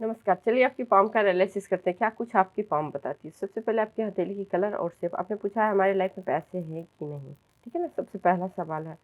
नमस्कार। चलिए आपकी पाम का एनालिसिस करते हैं। क्या कुछ आपकी पाम बताती है? सबसे पहले आपकी हथेली की कलर और शेप। आपने पूछा है हमारी लाइफ में पैसे हैं कि नहीं, ठीक है ना? सबसे पहला सवाल है।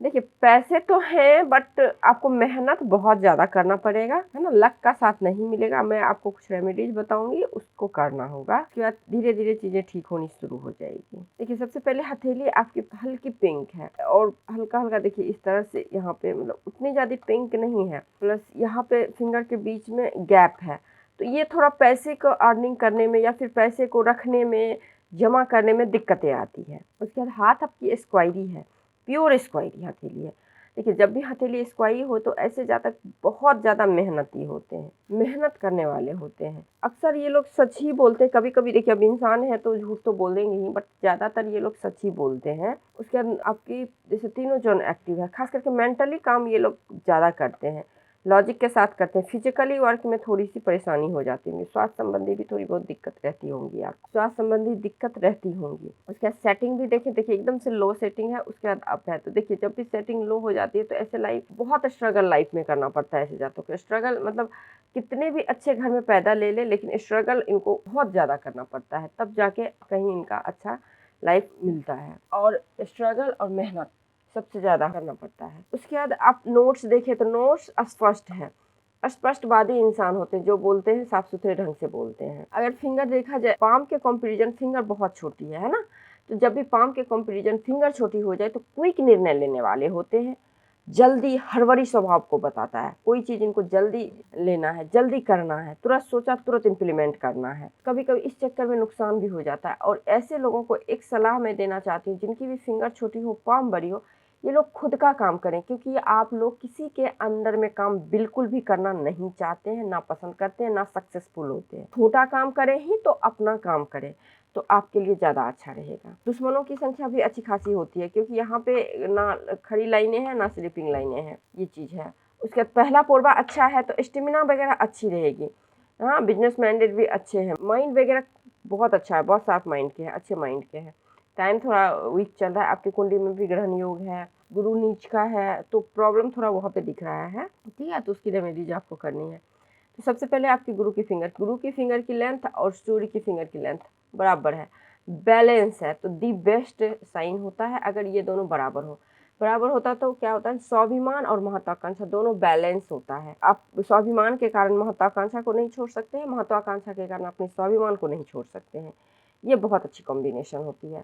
देखिए पैसे तो हैं बट आपको मेहनत बहुत ज़्यादा करना पड़ेगा, है ना? लक का साथ नहीं मिलेगा। मैं आपको कुछ रेमेडीज़ बताऊँगी, उसको करना होगा। उसके बाद धीरे-धीरे चीज़ें ठीक होनी शुरू हो जाएगी। देखिए सबसे पहले हथेली आपकी हल्की पिंक है और हल्का-हल्का देखिए इस तरह से यहाँ पे मतलब उतनी ज़्यादा पिंक नहीं है। प्लस यहाँ पे फिंगर के बीच में गैप है। तो ये थोड़ा पैसे को अर्निंग करने में या फिर पैसे को रखने में, जमा करने में दिक्कतें आती हैं। उसके बाद हाथ आपकी स्क्वायरी है, प्योर स्क्वायरी हथेली है। देखिए जब भी हथेली स्क्वायरी हो तो ऐसे जातक बहुत ज़्यादा मेहनती होते हैं, मेहनत करने वाले होते हैं। अक्सर ये लोग सच ही बोलते हैं, कभी-कभी देखिए अब इंसान है तो झूठ तो बोलेंगे ही, बट ज़्यादातर ये लोग सच ही बोलते हैं। उसके बाद आपकी जैसे तीनों जोन एक्टिव है, खास करके मेंटली काम ये लोग ज़्यादा करते हैं, लॉजिक के साथ करते हैं। फिजिकली वर्क में थोड़ी-सी परेशानी हो जाती होंगी, स्वास्थ्य संबंधी भी थोड़ी बहुत दिक्कत रहती होंगी आपको, स्वास्थ्य संबंधी दिक्कत रहती होंगी। उसके बाद सेटिंग भी देखिए एकदम से लो सेटिंग है, उसके बाद अप है। तो देखिए जब भी सेटिंग लो हो जाती है तो ऐसे लाइफ बहुत स्ट्रगल लाइफ में करना पड़ता है ऐसे जातकों को। स्ट्रगल मतलब कितने भी अच्छे घर में पैदा ले लें लेकिन स्ट्रगल इनको बहुत ज़्यादा करना पड़ता है, तब जाके कहीं इनका अच्छा लाइफ मिलता है। और स्ट्रगल और मेहनत सबसे ज़्यादा करना पड़ता है। उसके बाद आप नोट्स देखें तो नोट्स अस्पष्ट हैं। अस्पष्टवादी इंसान होते हैं, जो बोलते हैं साफ सुथरे ढंग से बोलते हैं। अगर फिंगर देखा जाए, पाम के कंपैरिजन फिंगर बहुत छोटी है ना? तो जब भी पाम के कंपैरिजन फिंगर छोटी हो जाए तो क्विक निर्णय लेने वाले होते हैं। जल्दी हड़बड़ी स्वभाव को बताता है। कोई चीज़ इनको जल्दी लेना है, जल्दी करना है, तुरंत सोचा तुरंत इम्प्लीमेंट करना है। कभी-कभी इस चक्कर में नुकसान भी हो जाता है और ऐसे लोगों को एक सलाह मैं देना चाहती हूँ, जिनकी भी फिंगर छोटी हो, पाम बड़ी हो, ये लोग खुद का काम करें, क्योंकि आप लोग किसी के अंडर में काम बिल्कुल भी करना नहीं चाहते हैं, ना पसंद करते हैं, ना सक्सेसफुल होते हैं। छोटा काम करें ही तो अपना काम करें, तो आपके लिए ज़्यादा अच्छा रहेगा। दुश्मनों की संख्या भी अच्छी खासी होती है, क्योंकि यहाँ पे ना खड़ी लाइनें हैं ना स्लीपिंग लाइनें हैं, ये चीज़ है। उसके बाद पहला पोरवा अच्छा है तो स्टेमिना वगैरह अच्छी रहेगी। हाँ, बिजनेस माइंडेड भी अच्छे हैं, माइंड वगैरह बहुत अच्छा है, बहुत शार्प माइंड के हैं, अच्छे माइंड के हैं। टाइम थोड़ा वीक चल रहा है, आपकी कुंडली में भी ग्रहण योग है, गुरु नीच का है, तो प्रॉब्लम थोड़ा वहाँ पे दिख रहा है, ठीक है? तो उसकी रेमेडीज आपको करनी है। तो सबसे पहले आपकी गुरु की फिंगर की लेंथ और सूर्य की फिंगर की लेंथ बराबर है, बैलेंस है, तो दी बेस्ट साइन होता है अगर ये दोनों बराबर हो। बराबर होता तो क्या होता है, स्वाभिमान और महत्वाकांक्षा दोनों बैलेंस होता है। आप स्वाभिमान के कारण महत्वाकांक्षा को नहीं छोड़ सकते हैं, महत्वाकांक्षा के कारण अपने स्वाभिमान को नहीं छोड़ सकते हैं। ये बहुत अच्छी कॉम्बिनेशन होती है।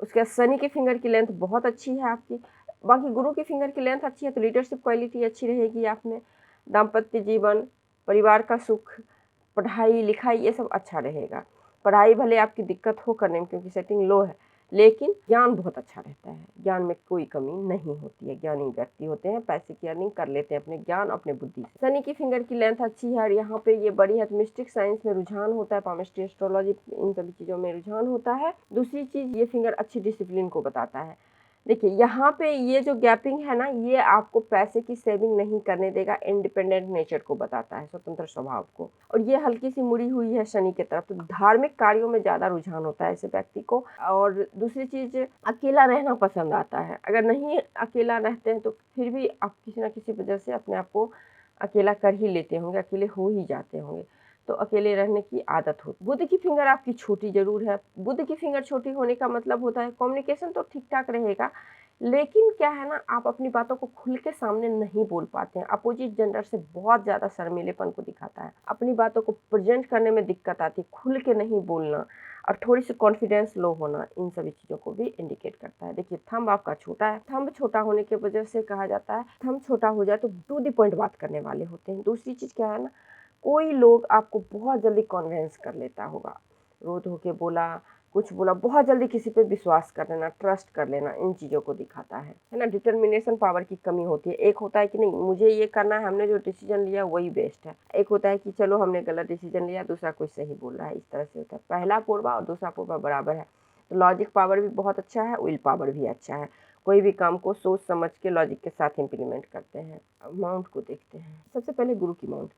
उसके बाद शनि की फिंगर की लेंथ बहुत अच्छी है आपकी। बाकी गुरु की फिंगर की लेंथ अच्छी है तो लीडरशिप क्वालिटी अच्छी रहेगी आप में। दाम्पत्य जीवन, परिवार का सुख, पढ़ाई लिखाई ये सब अच्छा रहेगा। पढ़ाई भले आपकी दिक्कत हो करने में क्योंकि सेटिंग लो है, लेकिन ज्ञान बहुत अच्छा रहता है। ज्ञान में कोई कमी नहीं होती है, ज्ञानी व्यक्ति होते हैं, पैसे की अर्निंग कर लेते हैं अपने ज्ञान अपने बुद्धि से। शनि की फिंगर की लेंथ अच्छी है और यहाँ पे ये बड़ी है तो मिस्टिक साइंस में रुझान होता है, पामिस्ट्री एस्ट्रोलॉजी इन सभी चीज़ों में रुझान होता है। दूसरी चीज़, ये फिंगर अच्छी डिसिप्लिन को बताता है। देखिए यहाँ पे ये जो गैपिंग है ना, ये आपको पैसे की सेविंग नहीं करने देगा, इंडिपेंडेंट नेचर को बताता है, स्वतंत्र स्वभाव को। और ये हल्की सी मुड़ी हुई है शनि की तरफ, तो धार्मिक कार्यों में ज़्यादा रुझान होता है ऐसे व्यक्ति को। और दूसरी चीज़, अकेला रहना पसंद आता है। अगर नहीं अकेला रहते हैं तो फिर भी आप किसी न किसी वजह से अपने आप को अकेला कर ही लेते होंगे, अकेले हो ही जाते होंगे, तो अकेले रहने की आदत होती है। बुध की फिंगर आपकी छोटी ज़रूर है। बुध की फिंगर छोटी होने का मतलब होता है कम्युनिकेशन तो ठीक-ठाक रहेगा, लेकिन क्या है ना, आप अपनी बातों को खुल के सामने नहीं बोल पाते हैं। अपोजिट जेंडर से बहुत ज़्यादा शर्मीलेपन को दिखाता है। अपनी बातों को प्रेज़ेंट करने में दिक्कत आती है, खुल के नहीं बोलना और थोड़ी-सी कॉन्फिडेंस लो होना, इन सभी चीज़ों को भी इंडिकेट करता है। देखिए थंब आपका छोटा है, थंब छोटा होने की वजह से कहा जाता है, थंब छोटा हो जाए तो टू द पॉइंट बात करने वाले होते हैं। दूसरी चीज़ क्या है ना, कोई लोग आपको बहुत जल्दी कन्विंस कर लेता होगा, रो धो के बोला, कुछ बोला, बहुत जल्दी किसी पे विश्वास कर लेना, ट्रस्ट कर लेना, इन चीज़ों को दिखाता है ना? डिटर्मिनेशन पावर की कमी होती है। एक होता है कि नहीं मुझे ये करना है, हमने जो डिसीजन लिया वही बेस्ट है। एक होता है कि चलो हमने गलत डिसीजन लिया, दूसरा कोई सही बोल रहा है, इस तरह से होता है। पहला पूर्वा और दूसरा पूर्वा बराबर है, तो लॉजिक पावर भी बहुत अच्छा है, विल पावर भी अच्छा है। कोई भी काम को सोच समझ के लॉजिक के साथ इम्प्लीमेंट करते हैं। अब माउंट को देखते हैं। सबसे पहले गुरु की माउंट।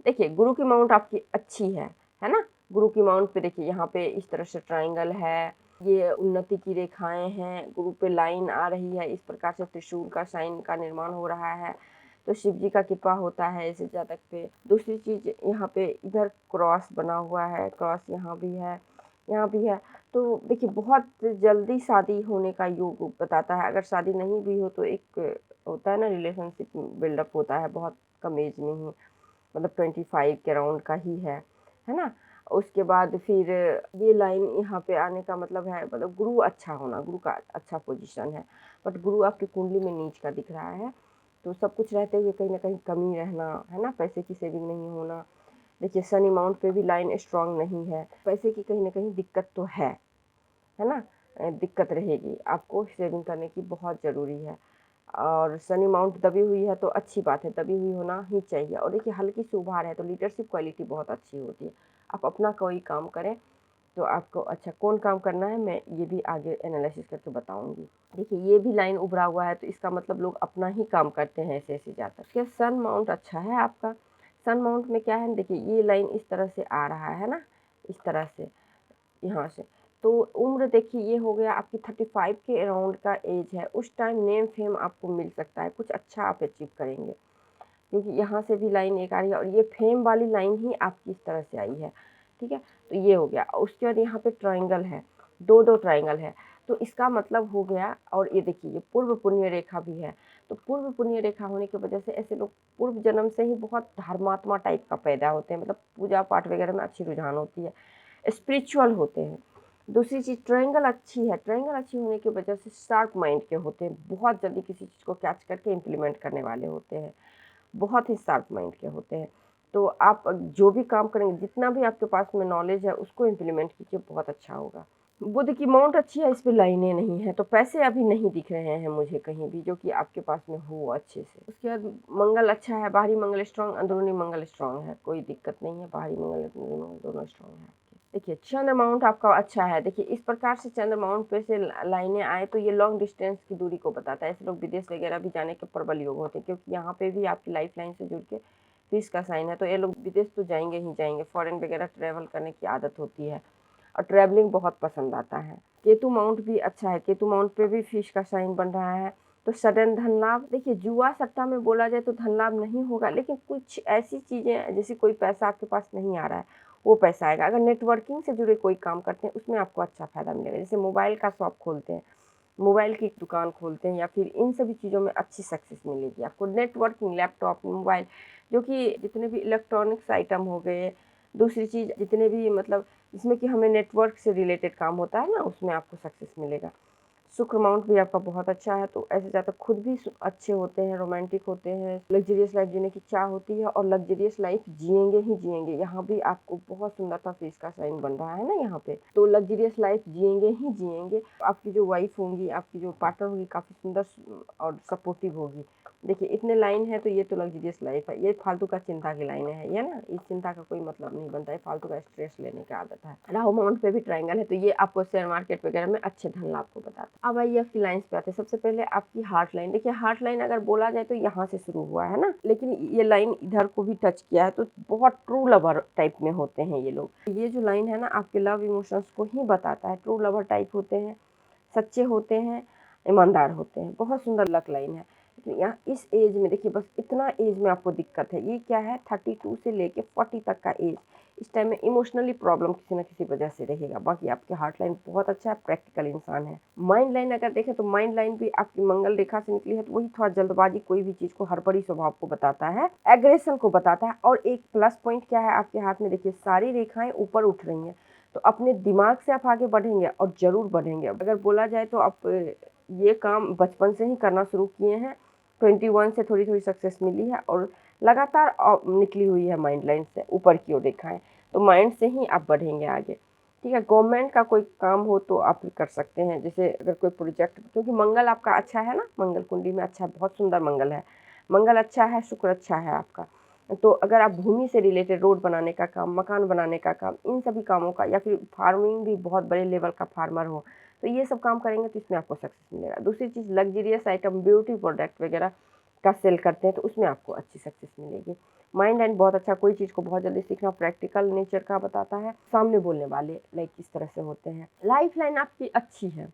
देखिए गुरु की माउंट आपकी अच्छी है ना? गुरु की माउंट पे देखिए यहाँ पे इस तरह से ट्रायंगल है, ये उन्नति की रेखाएं हैं, गुरु पे लाइन आ रही है, इस प्रकार से त्रिशूल का साइन का निर्माण हो रहा है। तो शिव जी का कृपा होता है इस जातक पे। दूसरी चीज़ यहाँ पे इधर क्रॉस बना हुआ है, क्रॉस यहाँ भी है, यहाँ भी है। तो देखिए बहुत जल्दी शादी होने का योग बताता है। अगर शादी नहीं भी हो तो एक होता है ना रिलेशनशिप बिल्डअप होता है बहुत कम एज में ही, मतलब 25 के अराउंड का ही है ना। उसके बाद फिर ये लाइन यहाँ पे आने का मतलब है, मतलब गुरु अच्छा होना, गुरु का अच्छा पोजीशन है, बट गुरु आपकी कुंडली में नीच का दिख रहा है। तो सब कुछ रहते हुए कहीं ना कहीं कमी रहना, है ना, पैसे की सेविंग नहीं होना। देखिए सन अमाउंट पे भी लाइन स्ट्रांग नहीं है, पैसे की कहीं ना कहीं दिक्कत तो है ना, दिक्कत रहेगी, आपको सेविंग करने की बहुत ज़रूरी है। और सन अमाउंट दबी हुई है तो अच्छी बात है, दबी हुई होना ही चाहिए। और देखिए हल्की सी उभार है तो लीडरशिप क्वालिटी बहुत अच्छी होती है। आप अपना कोई काम करें तो आपको अच्छा कौन काम करना है मैं ये भी आगे एनालिसिस करके बताऊंगी। देखिए ये भी लाइन उभरा हुआ है तो इसका मतलब लोग अपना ही काम करते हैं ऐसे ऐसे जाकर। क्या सन माउंट अच्छा है आपका, सन माउंट में क्या है, देखिए ये लाइन इस तरह से आ रहा है ना, इस तरह से यहाँ से। तो उम्र देखिए ये हो गया आपकी 35 के अराउंड का एज है। उस टाइम नेम फेम आपको मिल सकता है, कुछ अच्छा आप अचीव करेंगे, क्योंकि यहाँ से भी लाइन एक आ रही है और ये फेम वाली लाइन ही आपकी इस तरह से आई है। ठीक है, तो ये हो गया। उसके बाद यहाँ पे ट्रायंगल है, दो दो ट्रायंगल है, तो इसका मतलब हो गया। और ये देखिए ये पूर्व पुण्य रेखा भी है, तो पूर्व पुण्य रेखा होने की वजह से ऐसे लोग पूर्व जन्म से ही बहुत धर्मात्मा टाइप का पैदा होते हैं, मतलब पूजा पाठ वगैरह में अच्छी रुझान होती है, स्पिरिचुअल होते हैं। दूसरी चीज़ ट्रायंगल अच्छी है, ट्रायंगल अच्छी होने की वजह से शार्प माइंड के होते हैं, बहुत जल्दी किसी चीज़ को कैच करके इम्प्लीमेंट करने वाले होते हैं, बहुत ही शार्प माइंड के होते हैं। तो आप जो भी काम करेंगे, जितना भी आपके पास में नॉलेज है उसको इम्प्लीमेंट कीजिए, बहुत अच्छा होगा। बुध की माउंट अच्छी है, इस पे लाइनें नहीं है, तो पैसे अभी नहीं दिख रहे हैं मुझे कहीं भी जो कि आपके पास में हो अच्छे से। उसके बाद मंगल अच्छा है, बाहरी मंगल स्ट्रांग, अंदरूनी मंगल स्ट्रांग है, कोई दिक्कत नहीं है, बाहरी मंगल अंदरूनी मंगल दोनों स्ट्रांग है। देखिए चंद्र माउंट आपका अच्छा है। देखिए इस प्रकार से चंद्र माउंट पे से लाइनें आए तो ये लॉन्ग डिस्टेंस की दूरी को बताता है। ऐसे लोग विदेश वगैरह भी जाने के प्रबल योग होते हैं, क्योंकि यहाँ पे भी आपकी लाइफ लाइन से जुड़ के फिश का साइन है, तो ये लोग विदेश तो जाएंगे ही जाएंगे, फॉरेन वगैरह ट्रैवल करने की आदत होती है और ट्रैवलिंग बहुत पसंद आता है। केतु माउंट भी अच्छा है, केतु माउंट पे भी फिश का साइन बन रहा है, तो सडन धन लाभ। देखिए जुआ सट्टा में बोला जाए तो धन लाभ नहीं होगा, लेकिन कुछ ऐसी चीज़ें जैसे कोई पैसा आपके पास नहीं आ रहा है वो पैसा आएगा। अगर नेटवर्किंग से जुड़े कोई काम करते हैं उसमें आपको अच्छा फ़ायदा मिलेगा, जैसे मोबाइल का शॉप खोलते हैं, मोबाइल की दुकान खोलते हैं, या फिर इन सभी चीज़ों में अच्छी सक्सेस मिलेगी आपको। नेटवर्किंग, लैपटॉप, मोबाइल, जो कि जितने भी इलेक्ट्रॉनिक्स आइटम हो गए, दूसरी चीज़ जितने भी मतलब जिसमें कि हमें नेटवर्क से रिलेटेड काम होता है ना, उसमें आपको सक्सेस मिलेगा। शुक्र माउंट भी आपका बहुत अच्छा है, तो ऐसे ज़्यादा खुद भी अच्छे होते हैं, रोमांटिक होते हैं, लग्जरियस लाइफ जीने की चाह होती है और लग्जरियस लाइफ जिएंगे ही जिएंगे। यहाँ भी आपको बहुत सुंदरता फेस का साइन बन रहा है ना यहाँ पे, तो लग्जरियस लाइफ जिएंगे ही जिएंगे। आपकी जो वाइफ होंगी, आपकी जो पार्टनर होगी, काफ़ी सुंदर और सपोर्टिव होगी। देखिए इतने लाइन है तो ये तो लग्जरियस लाइफ है। ये फालतू का चिंता की लाइन है ये ना, इस चिंता का कोई मतलब नहीं बनता है, फालतू का स्ट्रेस लेने की आदत है। राहु माउंट पे भी ट्रायंगल है, तो ये आपको शेयर मार्केट वगैरह में अच्छे धन लाभ को बताता है। अब आइए आपकी लाइन्स पे आते हैं। सबसे पहले आपकी हार्ट लाइन। देखिए हार्ट लाइन अगर बोला जाए तो यहाँ से शुरू हुआ है ना, लेकिन ये लाइन इधर को भी टच किया है, तो बहुत ट्रू लवर टाइप में होते हैं ये लोग। ये जो लाइन है ना आपके लव इमोशंस को ही बताता है। ट्रू लवर टाइप होते हैं, सच्चे होते हैं, ईमानदार होते हैं, बहुत सुंदर लक लाइन है। लेकिन यहाँ इस एज में देखिए, बस इतना एज में आपको दिक्कत है। ये क्या है, 32 से लेके 40 तक का एज, इस टाइम में इमोशनली प्रॉब्लम किसी न किसी वजह से रहेगा। बाकी आपके हार्ट लाइन बहुत अच्छा है, प्रैक्टिकल इंसान है। माइंड लाइन अगर देखें तो माइंड लाइन भी आपकी मंगल रेखा से निकली है, तो वही थोड़ा जल्दबाजी, कोई भी चीज़ को हड़बड़ी स्वभाव को बताता है, एग्रेशन को बताता है। और एक प्लस पॉइंट क्या है आपके हाथ में, देखिए सारी रेखाएं ऊपर उठ रही हैं, तो अपने दिमाग से आप आगे बढ़ेंगे और ज़रूर बढ़ेंगे। अगर बोला जाए तो आप ये काम बचपन से ही करना शुरू किए हैं, 21 से थोड़ी थोड़ी सक्सेस मिली है और लगातार निकली हुई है माइंड लाइन से ऊपर की ओर रेखाएं, तो माइंड से ही आप बढ़ेंगे आगे। ठीक है, गवर्नमेंट का कोई काम हो तो आप कर सकते हैं, जैसे अगर कोई प्रोजेक्ट, क्योंकि मंगल आपका अच्छा है ना, मंगल कुंडली में अच्छा है, बहुत सुंदर मंगल है, मंगल अच्छा है, शुक्र अच्छा है आपका। तो अगर आप भूमि से रिलेटेड रोड बनाने का काम, मकान बनाने का काम, इन सभी कामों का, या फिर फार्मिंग भी बहुत बड़े लेवल का फार्मर हो, तो ये सब काम करेंगे तो इसमें आपको सक्सेस मिलेगा। दूसरी चीज़ लग्जरियस आइटम, ब्यूटी प्रोडक्ट वगैरह का सेल करते हैं तो उसमें आपको अच्छी सक्सेस मिलेगी। माइंड लाइन बहुत अच्छा, कोई चीज़ को बहुत जल्दी सीखना, प्रैक्टिकल नेचर का बताता है, सामने बोलने वाले लाइक इस तरह से होते हैं। लाइफ लाइन आपकी अच्छी है,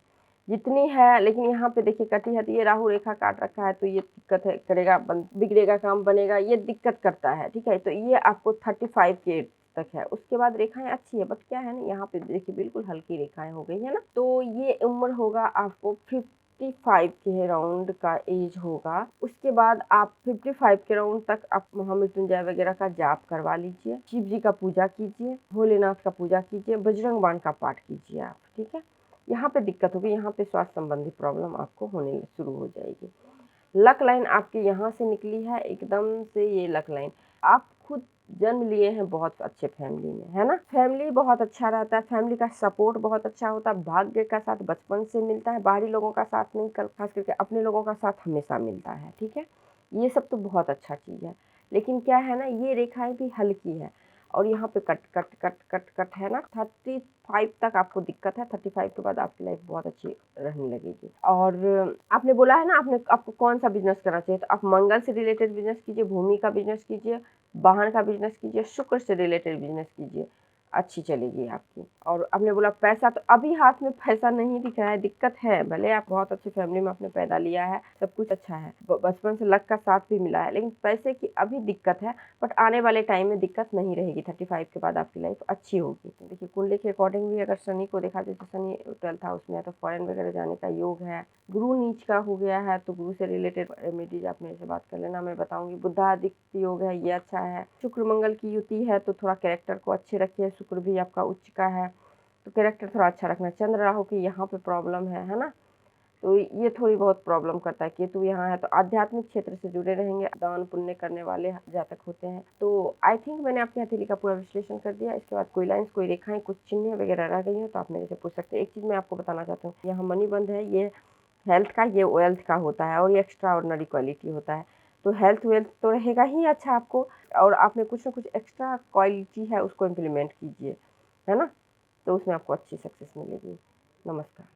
जितनी है, लेकिन यहाँ पे देखिए कटी है तो ये राहु रेखा काट रखा है, तो ये दिक्कत है, करेगा बिगड़ेगा काम, बनेगा, ये दिक्कत करता है। ठीक है, तो ये आपको 35 के तक है। उसके बाद रेखाएं अच्छी है, बट क्या है ना, यहाँ पे देखिए बिल्कुल हल्की रेखाएं हो गई है ना, तो ये उम्र होगा आपको 55 के राउंड का एज होगा। उसके बाद आप 55 के राउंड तक आप महामृत्युंजय वगैरह का जाप करवा लीजिए, शिव जी का पूजा कीजिए, भोलेनाथ का पूजा कीजिए, बजरंग बाण का पाठ कीजिए आप। ठीक है, यहाँ पे दिक्कत होगी, यहाँ पे स्वास्थ्य संबंधी प्रॉब्लम आपको होने शुरू हो जाएगी। लक लाइन आपके यहाँ से निकली है एकदम से, ये लक लाइन। आप खुद जन्म लिए हैं बहुत अच्छे फैमिली में, है ना, फैमिली बहुत अच्छा रहता है, फैमिली का सपोर्ट बहुत अच्छा होता है, भाग्य का साथ बचपन से मिलता है, बाहरी लोगों का साथ नहीं, खास करके अपने लोगों का साथ हमेशा मिलता है। ठीक है, ये सब तो बहुत अच्छा चीज़ है, लेकिन क्या है ना, ये रेखाएं भी हल्की है और यहाँ पे cut cut cut cut cut है ना। 35 तक आपको दिक्कत है, 35 के बाद आपकी लाइफ बहुत अच्छी रहने लगेगी। और आपने बोला है ना, आपको कौन सा बिजनेस करना चाहिए, तो आप मंगल से रिलेटेड बिजनेस कीजिए, भूमि का बिजनेस कीजिए, वाहन का बिजनेस कीजिए, शुक्र से रिलेटेड बिजनेस कीजिए, अच्छी चलेगी आपकी। और आपने बोला पैसा, तो अभी हाथ में पैसा नहीं दिख रहा है, दिक्कत है। भले आप बहुत अच्छी फैमिली में आपने पैदा लिया है, सब कुछ अच्छा है, बचपन से लक का साथ भी मिला है, लेकिन पैसे की अभी दिक्कत है। बट आने वाले टाइम में दिक्कत नहीं रहेगी, 35 के बाद आपकी लाइफ अच्छी होगी। तो देखिए कुंडली के अकॉर्डिंग भी अगर शनि को देखा, जैसे शनि 12th हाउस में है तो फॉरेन वगैरह जाने का योग है। गुरु नीच का हो गया है, तो गुरु से रिलेटेड रेमेडीज आप मेरे से बात कर लेना, मैं बताऊंगी। बुधादित्य योग है, ये अच्छा है। शुक्र मंगल की युति है, तो थोड़ा कैरेक्टर को अच्छे रखिए, शुक्र भी आपका उच्च का है, तो कैरेक्टर थोड़ा अच्छा रखना। चंद्र राहु की यहाँ पे प्रॉब्लम है ना, तो ये थोड़ी बहुत प्रॉब्लम करता है। केतु यहाँ है, तो आध्यात्मिक क्षेत्र से जुड़े रहेंगे, दान पुण्य करने वाले जातक होते हैं। तो आई थिंक मैंने आपकी हथेली का पूरा विश्लेषण कर दिया। इसके बाद कोई लाइन्स, कोई रेखाएं, कुछ चिन्ह वगैरह रह गई हैं तो आप मेरे से पूछ सकते हैं। एक चीज़ मैं आपको बताना चाहता हूँ, यहाँ मनी बंद है, ये हेल्थ का, ये वेल्थ का होता है, और ये एक्स्ट्रा ऑर्डिनरी क्वालिटी होता है। तो हेल्थ वेल्थ तो रहेगा ही अच्छा आपको, और आप में कुछ ना कुछ एक्स्ट्रा क्वालिटी है, उसको इम्प्लीमेंट कीजिए, है ना, तो उसमें आपको अच्छी सक्सेस मिलेगी। नमस्कार।